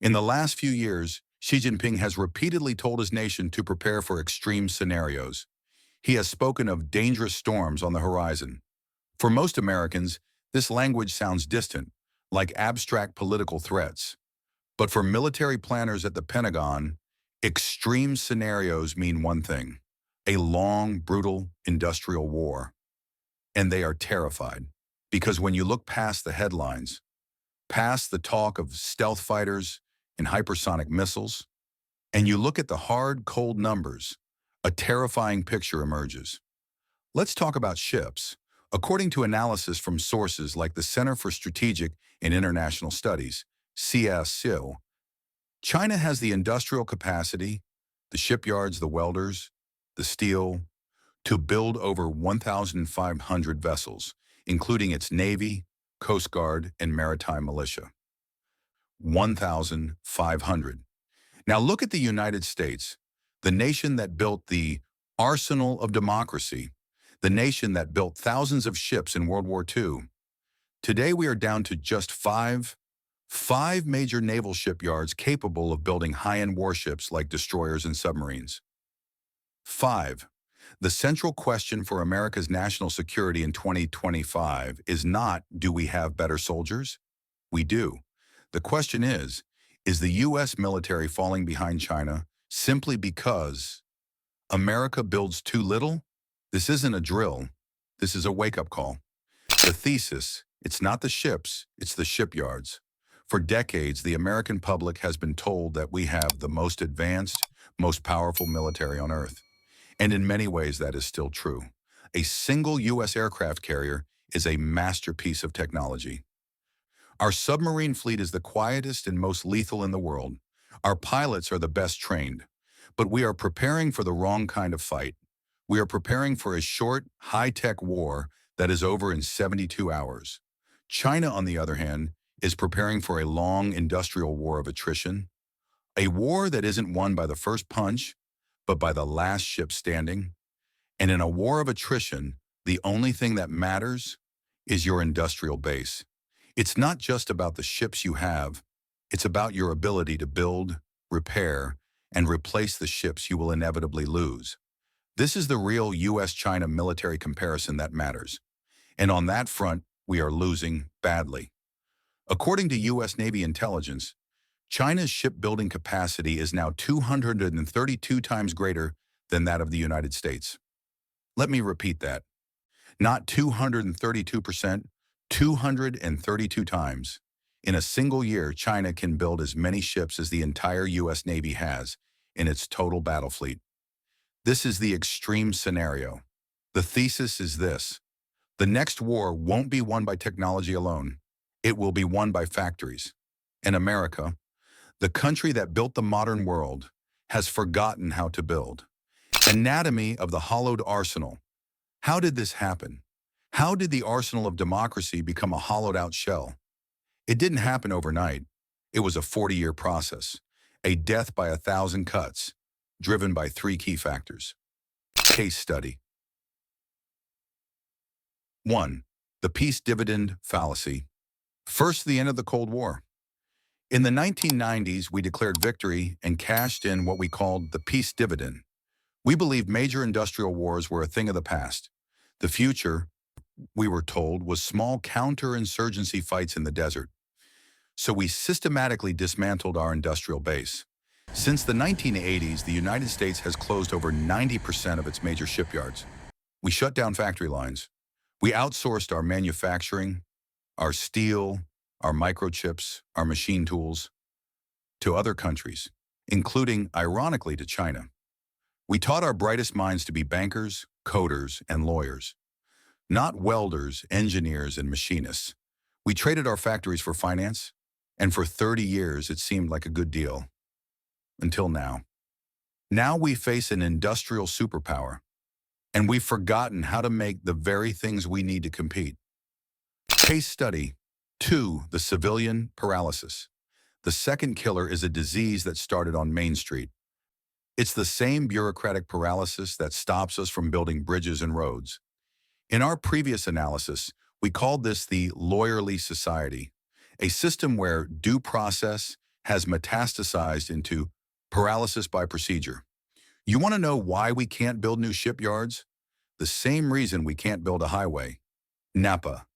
In the last few years, Xi Jinping has repeatedly told his nation to prepare for extreme scenarios. He has spoken of dangerous storms on the horizon. For most Americans, this language sounds distant, like abstract political threats. But for military planners at the Pentagon, extreme scenarios mean one thing: a long, brutal industrial war. And they are terrified. Because when you look past the headlines, past the talk of stealth fighters and hypersonic missiles, and you look at the hard, cold numbers, a terrifying picture emerges. Let's talk about ships. According to analysis from sources like the Center for Strategic and International Studies, CSIL, China has the industrial capacity, the shipyards, the welders, the steel, to build over 1,500 vessels, including its Navy, Coast Guard, and maritime militia. 1,500. Now look at the United States, the nation that built the arsenal of democracy, the nation that built thousands of ships in World War II. Today we are down to just five major naval shipyards capable of building high-end warships like destroyers and submarines. 5. The central question for America's national security in 2025 is not, do we have better soldiers? We do. The question is the U.S. military falling behind China simply because America builds too little? This isn't a drill. This is a wake-up call. The thesis: it's not the ships, it's the shipyards. For decades, the American public has been told that we have the most advanced, most powerful military on Earth. And in many ways, that is still true. A single U.S. aircraft carrier is a masterpiece of technology. Our submarine fleet is the quietest and most lethal in the world. Our pilots are the best trained. But we are preparing for the wrong kind of fight. We are preparing for a short, high-tech war that is over in 72 hours. China, on the other hand, is preparing for a long industrial war of attrition, a war that isn't won by the first punch, but by the last ship standing. And in a war of attrition, the only thing that matters is your industrial base. It's not just about the ships you have, it's about your ability to build, repair, and replace the ships you will inevitably lose. This is the real US-China military comparison that matters. And on that front, we are losing badly. According to U.S. Navy intelligence, China's shipbuilding capacity is now 232 times greater than that of the United States. Let me repeat that. Not 232%, 232 times. In a single year, China can build as many ships as the entire U.S. Navy has in its total battle fleet. This is the extreme scenario. The thesis is this: the next war won't be won by technology alone. It will be won by factories. And America, the country that built the modern world, has forgotten how to build. Anatomy of the hollowed arsenal. How did this happen? How did the arsenal of democracy become a hollowed-out shell? It didn't happen overnight. It was a 40-year process, a death by 1,000 cuts, driven by 3 key factors. Case study. 1. The peace dividend fallacy. First, the end of the Cold War. In the 1990s, we declared victory and cashed in what we called the peace dividend. We believed major industrial wars were a thing of the past. The future, we were told, was small counterinsurgency fights in the desert. So we systematically dismantled our industrial base. Since the 1980s, the United States has closed over 90% of its major shipyards. We shut down factory lines. We outsourced our manufacturing, our steel, our microchips, our machine tools, to other countries, including, ironically, to China. We taught our brightest minds to be bankers, coders, and lawyers, not welders, engineers, and machinists. We traded our factories for finance, and for 30 years it seemed like a good deal. Until now. Now we face an industrial superpower, and we've forgotten how to make the very things we need to compete. Case study. 2. The civilian paralysis. The second killer is a disease that started on Main Street. It's the same bureaucratic paralysis that stops us from building bridges and roads. In our previous analysis, we called this the lawyerly society, a system where due process has metastasized into paralysis by procedure. You want to know why we can't build new shipyards? The same reason we can't build a highway. NEPA,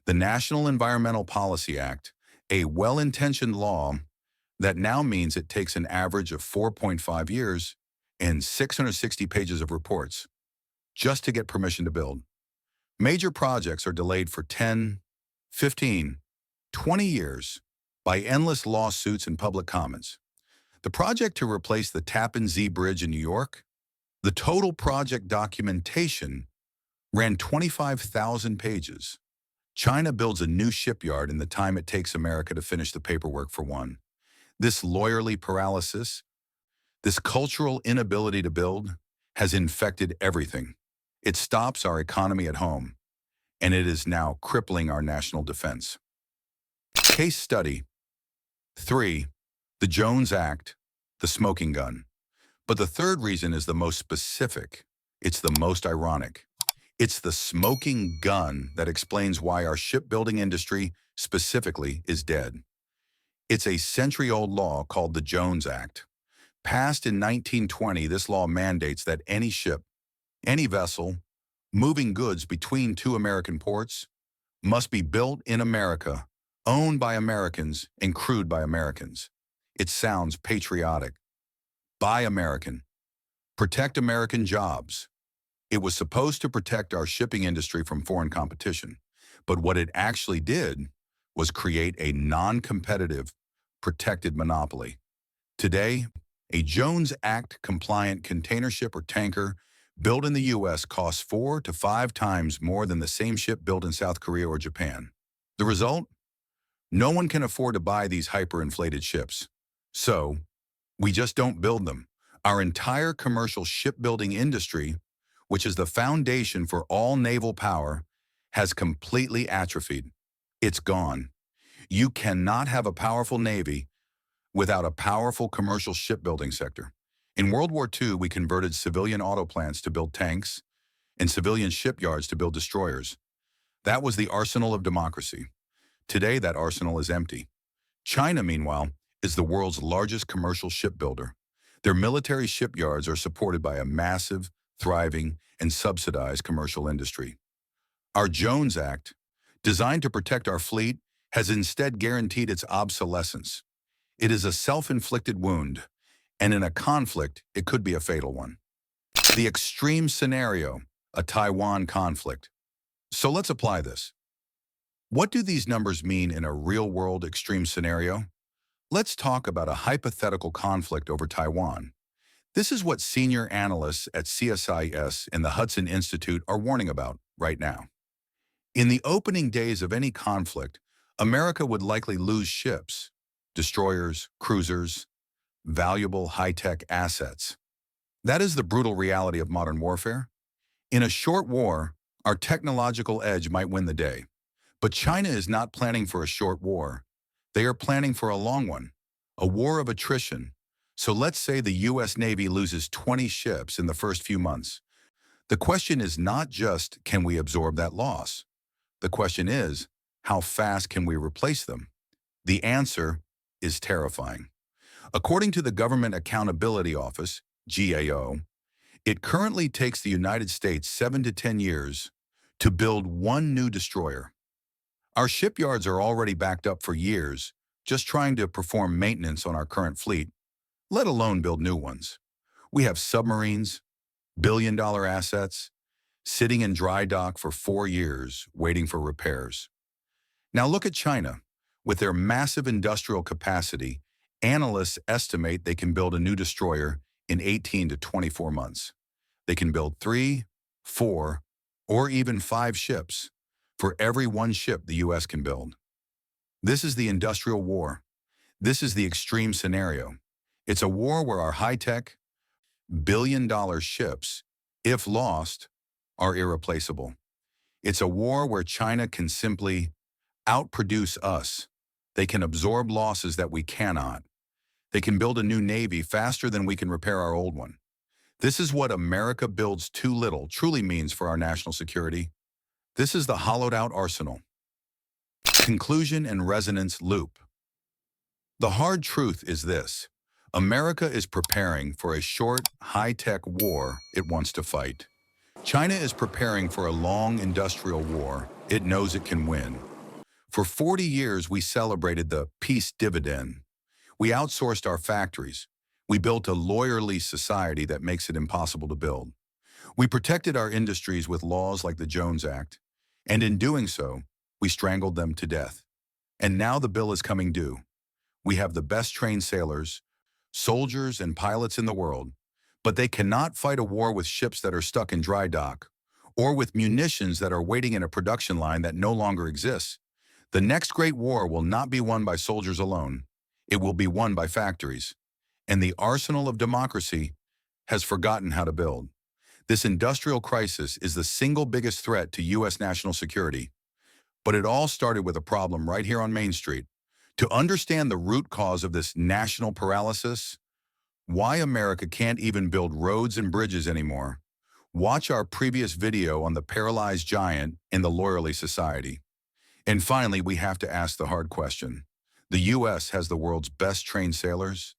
the National Environmental Policy Act, a well-intentioned law that now means it takes an average of 4.5 years and 660 pages of reports just to get permission to build. Major projects are delayed for 10, 15, 20 years by endless lawsuits and public comments. The project to replace the Tappan Zee Bridge in New York, the total project documentation ran 25,000 pages. China builds a new shipyard in the time it takes America to finish the paperwork for one. This lawyerly paralysis, this cultural inability to build, has infected everything. It stops our economy at home, and it is now crippling our national defense. Case study 3. The Jones Act, the smoking gun. But the third reason is the most specific. It's the most ironic. It's the smoking gun that explains why our shipbuilding industry specifically is dead. It's a century-old law called the Jones Act. Passed in 1920, this law mandates that any ship, any vessel, moving goods between two American ports must be built in America, owned by Americans, and crewed by Americans. It sounds patriotic. Buy American. Protect American jobs. It was supposed to protect our shipping industry from foreign competition, but what it actually did was create a non-competitive, protected monopoly. Today, a Jones Act-compliant container ship or tanker built in the U.S. costs 4 to 5 times more than the same ship built in South Korea or Japan. The result? No one can afford to buy these hyperinflated ships. So, we just don't build them. Our entire commercial shipbuilding industry, which is the foundation for all naval power, has completely atrophied. It's gone. You cannot have a powerful Navy without a powerful commercial shipbuilding sector. In World War II, we converted civilian auto plants to build tanks and civilian shipyards to build destroyers. That was the arsenal of democracy. Today, that arsenal is empty. China, meanwhile, is the world's largest commercial shipbuilder. Their military shipyards are supported by a massive, thriving, and subsidized commercial industry. Our Jones Act, designed to protect our fleet, has instead guaranteed its obsolescence. It is a self-inflicted wound, and in a conflict, it could be a fatal one. The extreme scenario, a Taiwan conflict. So let's apply this. What do these numbers mean in a real-world extreme scenario? Let's talk about a hypothetical conflict over Taiwan. This is what senior analysts at CSIS and the Hudson Institute are warning about right now. In the opening days of any conflict, America would likely lose ships, destroyers, cruisers, valuable high-tech assets. That is the brutal reality of modern warfare. In a short war, our technological edge might win the day. But China is not planning for a short war. They are planning for a long one, a war of attrition. So let's say the U.S. Navy loses 20 ships in the first few months. The question is not just, can we absorb that loss? The question is, how fast can we replace them? The answer is terrifying. According to the Government Accountability Office, GAO, it currently takes the United States 7 to 10 years to build one new destroyer. Our shipyards are already backed up for years, just trying to perform maintenance on our current fleet, let alone build new ones. We have submarines, billion-dollar assets, sitting in dry dock for 4 years, waiting for repairs. Now look at China. With their massive industrial capacity, analysts estimate they can build a new destroyer in 18 to 24 months. They can build 3, 4, or even 5 ships for every one ship the U.S. can build. This is the industrial war. This is the extreme scenario. It's a war where our high-tech, billion-dollar ships, if lost, are irreplaceable. It's a war where China can simply outproduce us. They can absorb losses that we cannot. They can build a new navy faster than we can repair our old one. This is what America builds too little truly means for our national security. This is the hollowed-out arsenal. Conclusion and resonance loop. The hard truth is this. America is preparing for a short, high-tech war it wants to fight. China is preparing for a long industrial war it knows it can win. For 40 years, we celebrated the peace dividend. We outsourced our factories. We built a lawyerly society that makes it impossible to build. We protected our industries with laws like the Jones Act, and in doing so, we strangled them to death. And now the bill is coming due. We have the best trained sailors, soldiers, and pilots in the world, but they cannot fight a war with ships that are stuck in dry dock, or with munitions that are waiting in a production line that no longer exists. The next great war will not be won by soldiers alone. It will be won by factories. And the arsenal of democracy has forgotten how to build. This industrial crisis is the single biggest threat to U.S. national security. But it all started with a problem right here on Main Street. To understand the root cause of this national paralysis, why America can't even build roads and bridges anymore, watch our previous video on the paralyzed giant in the lawyerly society. And finally, we have to ask the hard question. The U.S. has the world's best trained sailors,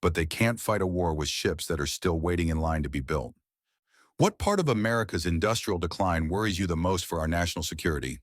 but they can't fight a war with ships that are still waiting in line to be built. What part of America's industrial decline worries you the most for our national security?